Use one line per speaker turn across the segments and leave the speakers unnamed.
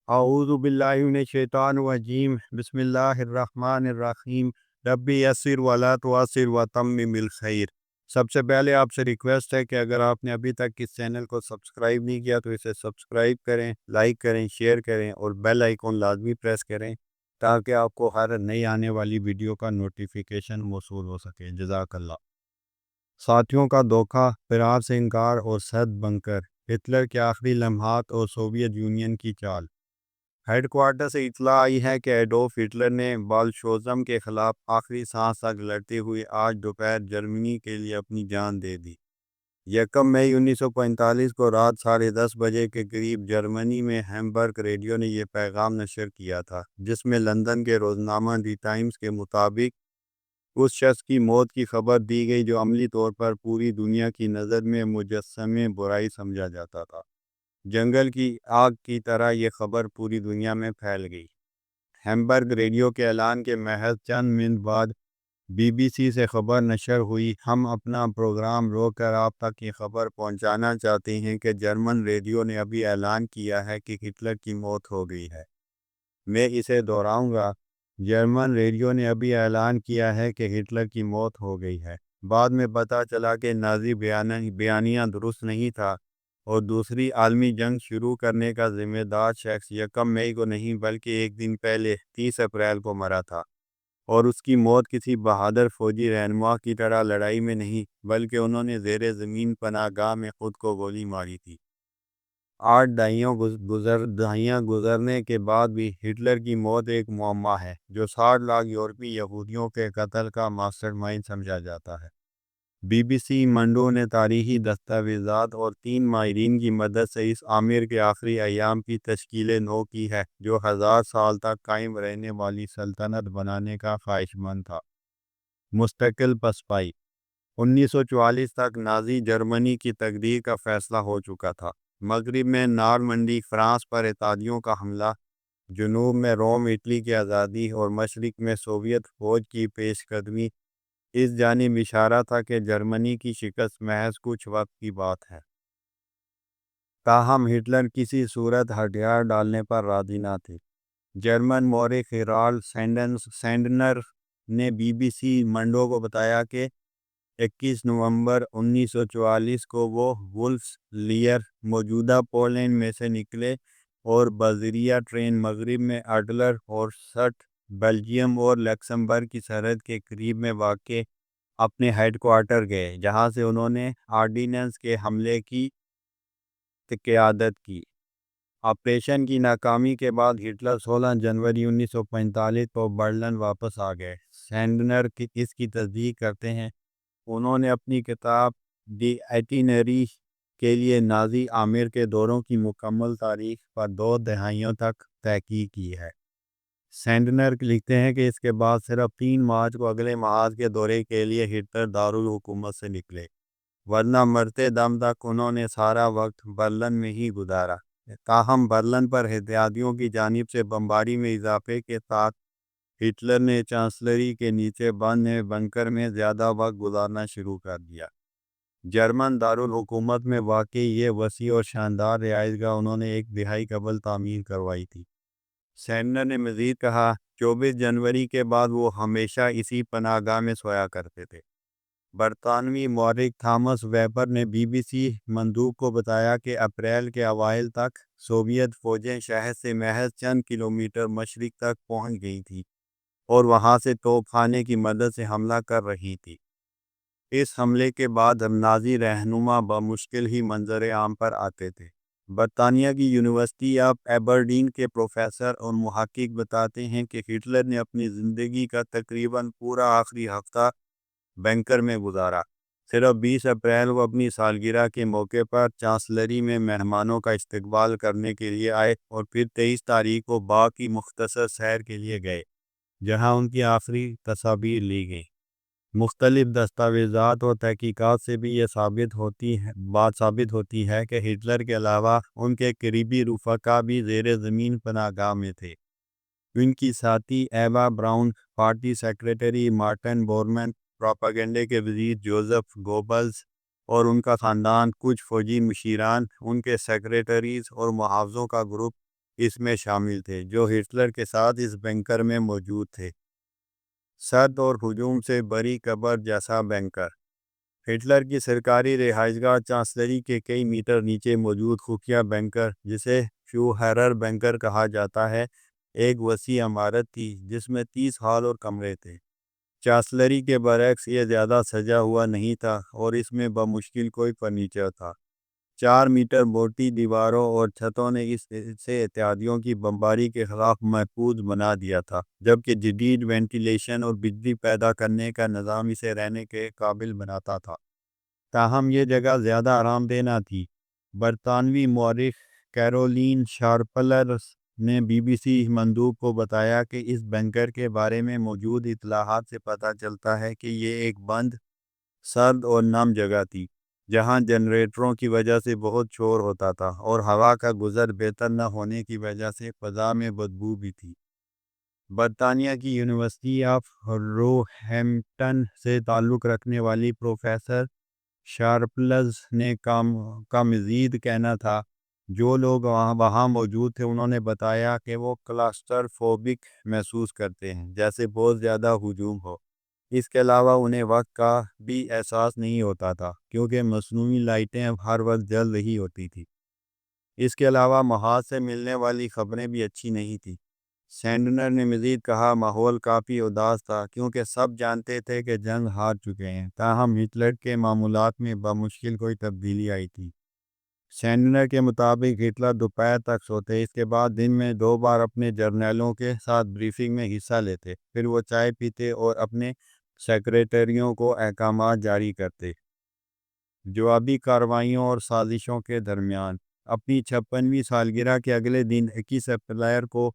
اعوذ باللہ من الشیطان الرجیم بسم اللہ الرحمن الرحیم ربی یسر ولا تعسر وتمم الخیر۔ سب سے پہلے آپ سے ریکویسٹ ہے کہ اگر آپ نے ابھی تک اس چینل کو سبسکرائب نہیں کیا تو اسے سبسکرائب کریں، لائک کریں، شیئر کریں اور بیل آئیکن لازمی پریس کریں تاکہ آپ کو ہر نئی آنے والی ویڈیو کا نوٹیفیکیشن موصول ہو سکے۔ جزاک اللہ۔ ساتھیوں کا دھوکہ، فرار سے انکار اور صد بنکر، ہٹلر کے آخری لمحات اور سوویت یونین کی چال۔ ہیڈ کوارٹر سے اطلاع آئی ہے کہ ایڈولف ہٹلر نے بالشوزم کے خلاف آخری سانس تک لڑتے ہوئے آج دوپہر جرمنی کے لیے اپنی جان دے دی۔ 1 مئی 1945 کو رات 10:30 بجے کے قریب جرمنی میں ہیمبرگ ریڈیو نے یہ پیغام نشر کیا تھا، جس میں لندن کے روزنامہ دی ٹائمز کے مطابق اس شخص کی موت کی خبر دی گئی جو عملی طور پر پوری دنیا کی نظر میں مجسمے برائی سمجھا جاتا تھا۔ جنگل کی آگ کی طرح یہ خبر پوری دنیا میں پھیل گئی۔ ہیمبرگ ریڈیو کے اعلان کے محض چند منٹ بعد بی بی سی سے خبر نشر ہوئی۔ ہم اپنا پروگرام روک کر آپ تک یہ خبر پہنچانا چاہتے ہیں کہ جرمن ریڈیو نے ابھی اعلان کیا ہے کہ ہٹلر کی موت ہو گئی ہے۔ میں اسے دہراؤں گا، جرمن ریڈیو نے ابھی اعلان کیا ہے کہ ہٹلر کی موت ہو گئی ہے۔ بعد میں پتہ چلا کہ نازی بیانیہ درست نہیں تھا اور دوسری عالمی جنگ شروع کرنے کا ذمہ دار شخص 1 مئی کو نہیں بلکہ ایک دن پہلے 30 اپریل کو مرا تھا، اور اس کی موت کسی بہادر فوجی رہنما کی طرح لڑائی میں نہیں بلکہ انہوں نے زیر زمین پناہ گاہ میں خود کو گولی ماری تھی۔ 8 دہائیاں گزرنے کے بعد بھی ہٹلر کی موت ایک معمہ ہے جو 60 لاکھ یورپی یہودیوں کے قتل کا ماسٹر مائنڈ سمجھا جاتا ہے۔ بی بی سی منڈو نے تاریخی دستاویزات اور 3 ماہرین کی مدد سے اس آمر کے آخری ایام کی تشکیل نو کی ہے جو 1000 سال تک قائم رہنے والی سلطنت بنانے کا خواہش مند تھا۔ مستقل پسپائی۔ 1944 تک نازی جرمنی کی تقدیر کا فیصلہ ہو چکا تھا۔ مغرب میں نارمنڈی فرانس پر اتحادیوں کا حملہ، جنوب میں روم اٹلی کی آزادی اور مشرق میں سوویت فوج کی پیش قدمی اس جانب اشارہ تھا کہ جرمنی کی شکست محض کچھ وقت کی بات ہے۔ تاہم ہٹلر کسی صورت ہتھیار ڈالنے پر راضی نہ تھے۔ جرمن مورخ ہیرالڈ سینڈنر نے بی بی سی منڈو کو بتایا کہ 21 نومبر 1944 کو وہ وولفس لیئر موجودہ پولینڈ میں سے نکلے اور بذریعہ ٹرین مغرب میں اڈلر ہورسٹ بیلجیم اور لکسمبرگ کی سرحد کے قریب میں واقع اپنے ہیڈ کوارٹر گئے، جہاں سے انہوں نے آرڈیننس کے حملے کی قیادت کی۔ آپریشن کی ناکامی کے بعد ہٹلر 16 جنوری 1945 کو برلن واپس آ گئے۔ سینڈنر اس کی تصدیق کرتے ہیں۔ انہوں نے اپنی کتاب دی ایٹینری کے لیے نازی آمر کے دوروں کی مکمل تاریخ پر 2 دہائیوں تک تحقیق کی ہے۔ سینڈنر لکھتے ہیں کہ اس کے بعد صرف 3 مارچ کو اگلے محاذ کے دورے کے لیے ہٹلر دارالحکومت سے نکلے، ورنہ مرتے دم تک انہوں نے سارا وقت برلن میں ہی گزارا۔ تاہم برلن پر اتحادیوں کی جانب سے بمباری میں اضافے کے ساتھ ہٹلر نے چانسلری کے نیچے بند بنکر میں زیادہ وقت گزارنا شروع کر دیا۔ جرمن دارالحکومت میں واقع یہ وسیع اور شاندار رہائش گاہ انہوں نے 1 دہائی قبل تعمیر کروائی تھی۔ سینڈنر نے مزید کہا، 24 جنوری کے بعد وہ ہمیشہ اسی پناہ گاہ میں سویا کرتے تھے۔ برطانوی مورخ تھامس ویبر نے بی بی سی مندوب کو بتایا کہ اپریل کے اوائل تک سوویت فوجیں شہر سے محض چند کلومیٹر مشرق تک پہنچ گئی تھیں اور وہاں سے توپ خانے کی مدد سے حملہ کر رہی تھی۔ اس حملے کے بعد نازی رہنما بمشکل ہی منظر عام پر آتے تھے۔ برطانیہ کی یونیورسٹی آف ایبرڈین کے پروفیسر اور محقق بتاتے ہیں کہ ہٹلر نے اپنی زندگی کا تقریباً پورا آخری ہفتہ بنکر میں گزارا۔ صرف 20 اپریل کو اپنی سالگرہ کے موقع پر چانسلری میں مہمانوں کا استقبال کرنے کے لیے آئے اور پھر 23 تاریخ کو باغ کی مختصر سیر کے لیے گئے، جہاں ان کی آخری تصاویر لی گئیں۔ مختلف دستاویزات اور تحقیقات سے بھی یہ بات ثابت ہوتی ہے کہ ہٹلر کے علاوہ ان کے قریبی رفقا بھی زیر زمین پناہ گاہ میں تھے۔ ان کی ساتھی Eva Braun, party secretary Martin Bormann, پروپیگنڈے کے وزیر جوزف گوبلز اور ان کا خاندان، کچھ فوجی مشیران، ان کے سیکریٹریز اور محافظوں کا گروپ اس میں شامل تھے جو ہٹلر کے ساتھ اس بنکر میں موجود تھے۔ سرد اور ہجوم سے بری قبر جیسا بنکر۔ ہٹلر کی سرکاری رہائش گاہ چانسلری کے کئی میٹر نیچے موجود خفیہ بنکر، جسے فیوہرر بنکر کہا جاتا ہے، ایک وسیع عمارت تھی جس میں 30 ہال اور کمرے تھے۔ چانسلری کے برعکس یہ زیادہ سجا ہوا نہیں تھا اور اس میں بمشکل کوئی فرنیچر تھا۔ 4 میٹر موٹی دیواروں اور چھتوں نے اسے اتحادیوں کی بمباری کے خلاف محفوظ بنا دیا تھا، جبکہ جدید وینٹیلیشن اور بجلی پیدا کرنے کا نظام اسے رہنے کے قابل بناتا تھا۔ تاہم یہ جگہ زیادہ آرام دہ نہ تھی۔ برطانوی مورخ کیرولین شارپلر نے BBC مندوب کو بتایا کہ اس بنکر کے بارے میں موجود اطلاعات سے پتہ چلتا ہے کہ یہ ایک بند، سرد اور نم جگہ تھی، جہاں جنریٹروں کی وجہ سے بہت شور ہوتا تھا اور ہوا کا گزر بہتر نہ ہونے کی وجہ سے فضا میں بدبو بھی تھی۔ برطانیہ کی یونیورسٹی آف روہیمپٹن سے تعلق رکھنے والی پروفیسر شارپلز نے کا مزید کہنا تھا، جو لوگ وہاں موجود تھے انہوں نے بتایا کہ وہ کلاسٹر فوبک محسوس کرتے ہیں، جیسے بہت زیادہ ہجوم ہو۔ اس کے علاوہ انہیں وقت کا بھی احساس نہیں ہوتا تھا، کیونکہ مصنوعی لائٹیں اب ہر وقت جل رہی ہوتی تھی۔ اس کے علاوہ محاذ سے ملنے والی خبریں بھی اچھی نہیں تھیں۔ سینڈنر نے مزید کہا، ماحول کافی اداس تھا کیونکہ سب جانتے تھے کہ جنگ ہار چکے ہیں، تاہم ہٹلر کے معمولات میں بمشکل کوئی تبدیلی آئی تھی۔ سینڈنر کے مطابق ہٹلر دوپہر تک سوتے، اس کے بعد دن میں 2 بار اپنے جرنیلوں کے ساتھ بریفنگ میں حصہ لیتے، پھر وہ چائے پیتے اور اپنے سیکریٹریوں کو احکامات جاری کرتے۔ جوابی کارروائیوں اور سازشوں کے درمیان اپنی 56ویں سالگرہ کے اگلے دن 21 اپریل کو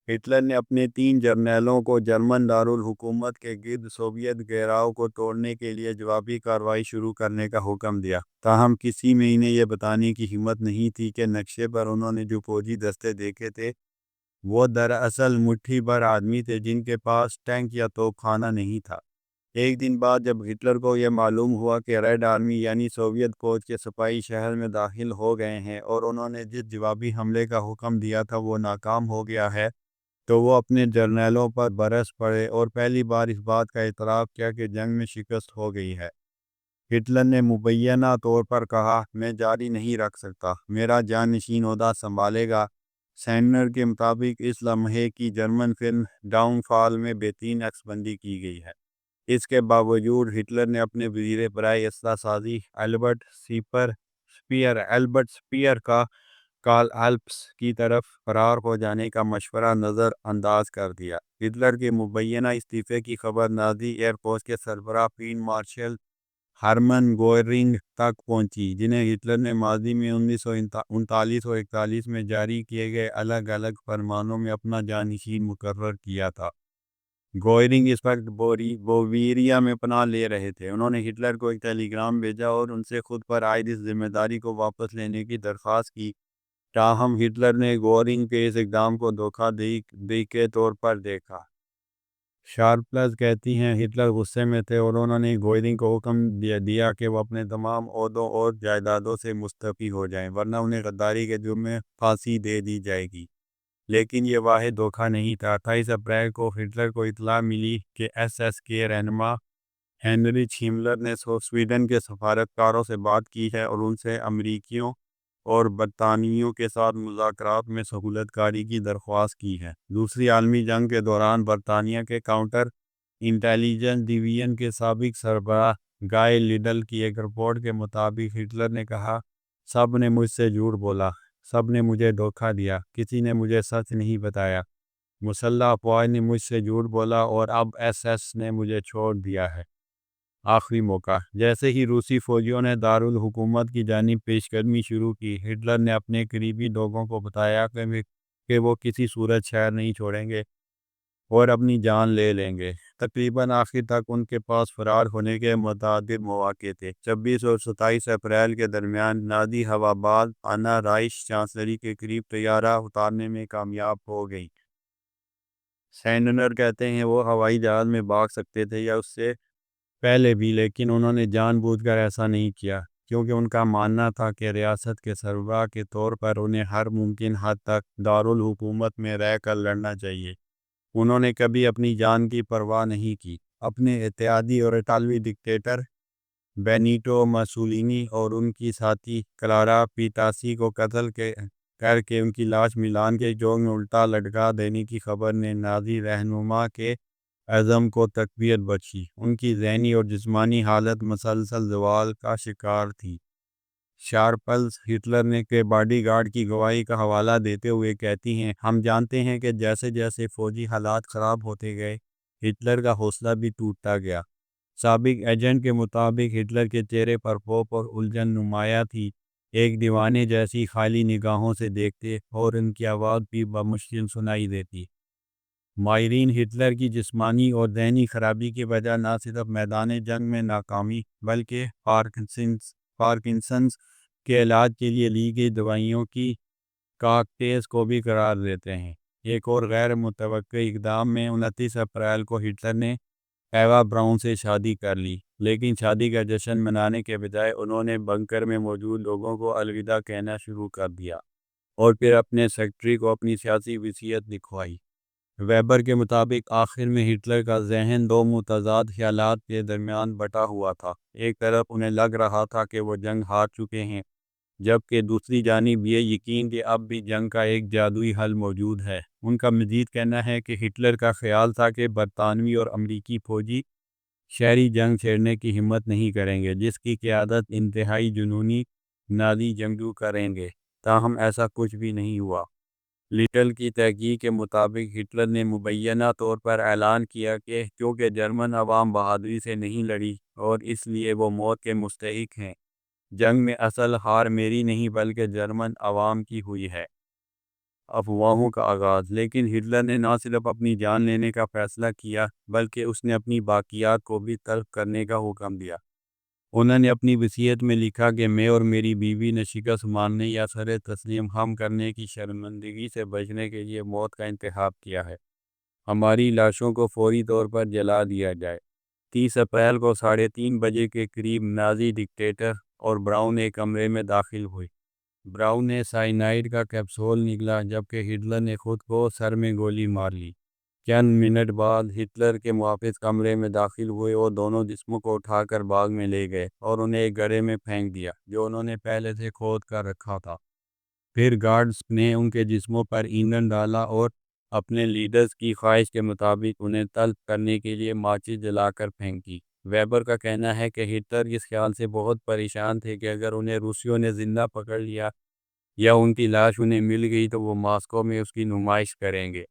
ہٹلر نے اپنے 3 جرنیلوں کو جرمن دارالحکومت کے گرد سوویت گھیراؤ کو توڑنے کے لیے جوابی کارروائی شروع کرنے کا حکم دیا۔ تاہم کسی میں انہیں یہ بتانے کی ہمت نہیں تھی کہ نقشے پر انہوں نے جو فوجی دستے دیکھے تھے وہ دراصل مٹھی بھر آدمی تھے جن کے پاس ٹینک یا توپ خانہ نہیں تھا۔ ایک دن بعد جب ہٹلر کو یہ معلوم ہوا کہ ریڈ آرمی یعنی سوویت فوج کے سپاہی شہر میں داخل ہو گئے ہیں اور انہوں نے جس جوابی حملے کا حکم دیا تھا وہ ناکام ہو گیا ہے، تو وہ اپنے جرنیلوں پر برس پڑے اور پہلی بار اس بات کا اعتراف کیا کہ جنگ میں شکست ہو گئی ہے۔ ہٹلر نے مبینہ طور پر کہا، میں جاری نہیں رکھ سکتا، میرا جانشین عہدہ سنبھالے گا۔ سینڈنر کے مطابق اس لمحے کی جرمن فلم ڈاؤن فال میں بہترین عکس بندی کی گئی ہے۔ اس کے باوجود ہٹلر نے اپنے وزیر برائے اسلحہ سازی البرٹ سپیر کا کارل آلپس کی طرف فرار ہو جانے کا مشورہ نظر انداز کر دیا۔ ہٹلر کے مبینہ استعفے کی خبر نازی ایئر فورس کے سربراہ فیلڈ مارشل ہرمن گوئرنگ تک پہنچی، جنہیں ہٹلر نے ماضی میں 1939 اور 41 میں جاری کیے گئے الگ الگ فرمانوں میں اپنا جانشین مقرر کیا تھا۔ گوئرنگ اس وقت بویریا میں پناہ لے رہے تھے۔ انہوں نے ہٹلر کو ایک ٹیلی گرام بھیجا اور ان سے خود پر عائد اس ذمہ داری کو واپس لینے کی درخواست کی، تاہم ہٹلر نے گوئرنگ کے اس اقدام کو دھوکہ دہی کے طور پر دیکھا۔ شارپلز کہتی ہیں، ہٹلر غصے میں تھے اور انہوں نے گوئرنگ کو حکم دیا کہ وہ اپنے تمام عہدوں اور جائیدادوں سے مستعفی ہو جائیں، ورنہ انہیں غداری کے جرم میں پھانسی دے دی جائے گی۔ لیکن یہ واحد دھوکہ نہیں تھا۔ 28 اپریل کو ہٹلر کو اطلاع ملی کہ SS کے رہنما ہینریچ ہملر نے سویڈن کے سفارتکاروں سے بات کی ہے اور ان سے امریکیوں اور برطانویوں کے ساتھ مذاکرات میں سہولت کاری کی درخواست کی ہے۔ دوسری عالمی جنگ کے دوران برطانیہ کے کاؤنٹر انٹیلیجنس ڈویژن کے سابق سربراہ گائے لیڈل کی ایک رپورٹ کے مطابق ہٹلر نے کہا، سب نے مجھ سے جھوٹ بولا، سب نے مجھے دھوکہ دیا، کسی نے مجھے سچ نہیں بتایا، مسلح افواج نے مجھ سے جھوٹ بولا اور اب SS نے مجھے چھوڑ دیا ہے۔ آخری موقع۔ جیسے ہی روسی فوجیوں نے دارالحکومت کی جانب پیش قدمی شروع کی، ہٹلر نے اپنے قریبی لوگوں کو بتایا کہ وہ کسی صورت شہر نہیں چھوڑیں گے اور اپنی جان لے لیں گے۔ تقریباً آخر تک ان کے پاس فرار ہونے کے متعدد مواقع تھے۔ 26 اور 27 اپریل کے درمیان نازی ہوا باز آنا رائش چانسلری کے قریب طیارہ اتارنے میں کامیاب ہو گئی۔ سینڈنر کہتے ہیں، وہ ہوائی جہاز میں بھاگ سکتے تھے یا اس سے پہلے بھی، لیکن انہوں نے جان بوجھ کر ایسا نہیں کیا۔ کیونکہ ان کا ماننا تھا کہ ریاست کے سربراہ کے طور پر انہیں ہر ممکن حد تک دارالحکومت میں رہ کر لڑنا چاہیے۔ انہوں نے کبھی اپنی جان کی پرواہ نہیں کی۔ اپنے اتحادی اور اطالوی ڈکٹیٹر بینیٹو مسولینی اور ان کی ساتھی کلارا پیتاسی کو قتل کر کے ان کی لاش میلان کے چوک میں الٹا لٹکا دینے کی خبر نے نازی رہنما کے عزم کو تقویت بخشی۔ ان کی ذہنی اور جسمانی حالت مسلسل زوال کا شکار تھی۔ شارپلز ہٹلر نے کے باڈی گارڈ کی گواہی کا حوالہ دیتے ہوئے کہتی ہیں، ہم جانتے ہیں کہ جیسے جیسے فوجی حالات خراب ہوتے گئے، ہٹلر کا حوصلہ بھی ٹوٹتا گیا۔ سابق ایجنٹ کے مطابق ہٹلر کے چہرے پر خوف اور الجھن نمایاں تھی، ایک دیوانے جیسی خالی نگاہوں سے دیکھتے اور ان کی آواز بھی بمشکل سنائی دیتی۔ ماہرین ہٹلر کی جسمانی اور ذہنی خرابی کی وجہ نہ صرف میدان جنگ میں ناکامی بلکہ پارکنسنس کے علاج کے لیے لی گئی دوائیوں کی کاکٹیلز کو بھی قرار دیتے ہیں۔ ایک اور غیر متوقع اقدام میں 29 اپریل کو ہٹلر نے ایوا براؤن سے شادی کر لی، لیکن شادی کا جشن منانے کے بجائے انہوں نے بنکر میں موجود لوگوں کو الوداع کہنا شروع کر دیا اور پھر اپنے سیکرٹری کو اپنی سیاسی وصیت لکھوائی۔ ویبر کے مطابق آخر میں ہٹلر کا ذہن دو متضاد خیالات کے درمیان بٹا ہوا تھا۔ ایک طرف انہیں لگ رہا تھا کہ وہ جنگ ہار چکے ہیں، جبکہ دوسری جانب یہ یقین کہ اب بھی جنگ کا ایک جادوئی حل موجود ہے۔ ان کا مزید کہنا ہے کہ ہٹلر کا خیال تھا کہ برطانوی اور امریکی فوجی شہری جنگ چھیڑنے کی ہمت نہیں کریں گے، جس کی قیادت انتہائی جنونی نازی جنگجو کریں گے۔ تاہم ایسا کچھ بھی نہیں ہوا۔ لٹل کی تحقیق کے مطابق ہٹلر نے مبینہ طور پر اعلان کیا کہ کیونکہ جرمن عوام بہادری سے نہیں لڑی اور اس لیے وہ موت کے مستحق ہیں، جنگ میں اصل ہار میری نہیں بلکہ جرمن عوام کی ہوئی ہے۔ افواہوں کا آغاز۔ لیکن ہٹلر نے نہ صرف اپنی جان لینے کا فیصلہ کیا بلکہ اس نے اپنی باقیات کو بھی تلف کرنے کا حکم دیا۔ انہوں نے اپنی وصیت میں لکھا کہ میں اور میری بیوی نے شکست ماننے یا سر تسلیم خم کرنے کی شرمندگی سے بچنے کے لیے موت کا انتخاب کیا ہے۔ ہماری لاشوں کو فوری طور پر جلا دیا جائے۔ 30 اپریل کو 3:30 بجے کے قریب نازی ڈکٹیٹر اور براؤن ایک کمرے میں داخل ہوئے۔ براؤن نے سائنائڈ کا کیپسول نگلا جبکہ ہٹلر نے خود کو سر میں گولی مار لی۔ چند منٹ بعد ہٹلر کے محافظ کمرے میں داخل ہوئے اور دونوں جسموں کو اٹھا کر باغ میں لے گئے اور انہیں ایک گڑھے میں پھینک دیا جو انہوں نے پہلے سے کھود کر رکھا تھا۔ پھر گارڈز نے ان کے جسموں پر ایندھن ڈالا اور اپنے لیڈرز کی خواہش کے مطابق انہیں طلب کرنے کے لیے ماچس جلا کر پھینکی۔ ویبر کا کہنا ہے کہ ہٹلر اس خیال سے بہت پریشان تھے کہ اگر انہیں روسیوں نے زندہ پکڑ لیا یا ان کی لاش انہیں مل گئی تو وہ ماسکو میں اس کی نمائش کریں گے۔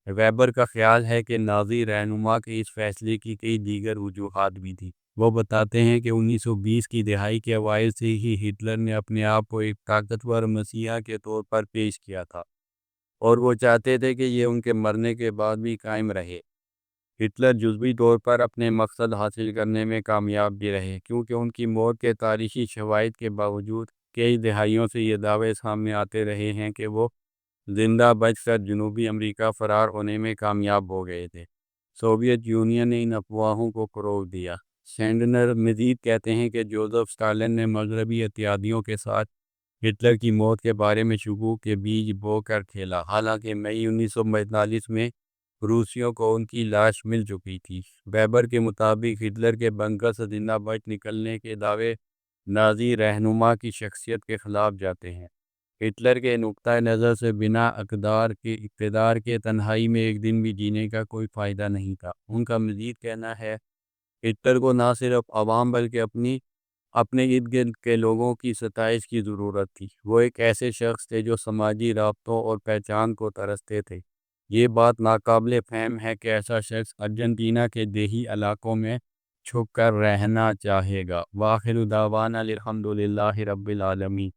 ویبر کا خیال ہے کہ نازی رہنما کے اس فیصلے کی کئی دیگر وجوہات بھی تھیں۔ وہ بتاتے ہیں کہ 1920 کی دہائی کے اوائل سے ہی ہٹلر نے اپنے آپ کو ایک طاقتور مسیحا کے طور پر پیش کیا تھا اور وہ چاہتے تھے کہ یہ ان کے مرنے کے بعد بھی قائم رہے۔ ہٹلر جزوی طور پر اپنے مقصد حاصل کرنے میں کامیاب بھی رہے کیونکہ ان کی موت کے تاریخی شواہد کے باوجود کئی دہائیوں سے یہ دعوے سامنے آتے رہے ہیں کہ وہ زندہ بچ کر جنوبی امریکہ فرار ہونے میں کامیاب ہو گئے تھے۔ سوویت یونین نے ان افواہوں کو فروغ دیا۔ سینڈنر مزید کہتے ہیں کہ جوزف اسٹالن نے مغربی اتحادیوں کے ساتھ ہٹلر کی موت کے بارے میں شکوک کے بیج بو کر کھیلا، حالانکہ مئی 1942 میں روسیوں کو ان کی لاش مل چکی تھی۔ ویبر کے مطابق ہٹلر کے بنکر سے زندہ بچ نکلنے کے دعوے نازی رہنما کی شخصیت کے خلاف جاتے ہیں۔ ہٹلر کے نقطۂ نظر سے بنا اقتدار کے تنہائی میں ایک دن بھی جینے کا کوئی فائدہ نہیں تھا۔ ان کا مزید کہنا ہے ہٹلر کو نہ صرف عوام بلکہ اپنے ارد گرد کے لوگوں کی ستائش کی ضرورت تھی۔ وہ ایک ایسے شخص تھے جو سماجی رابطوں اور پہچان کو ترستے تھے۔ یہ بات ناقابل فہم ہے کہ ایسا شخص ارجنٹینا کے دیہی علاقوں میں چھپ کر رہنا چاہے گا۔ وآخر دعوانا الحمدللہ رب العالمین۔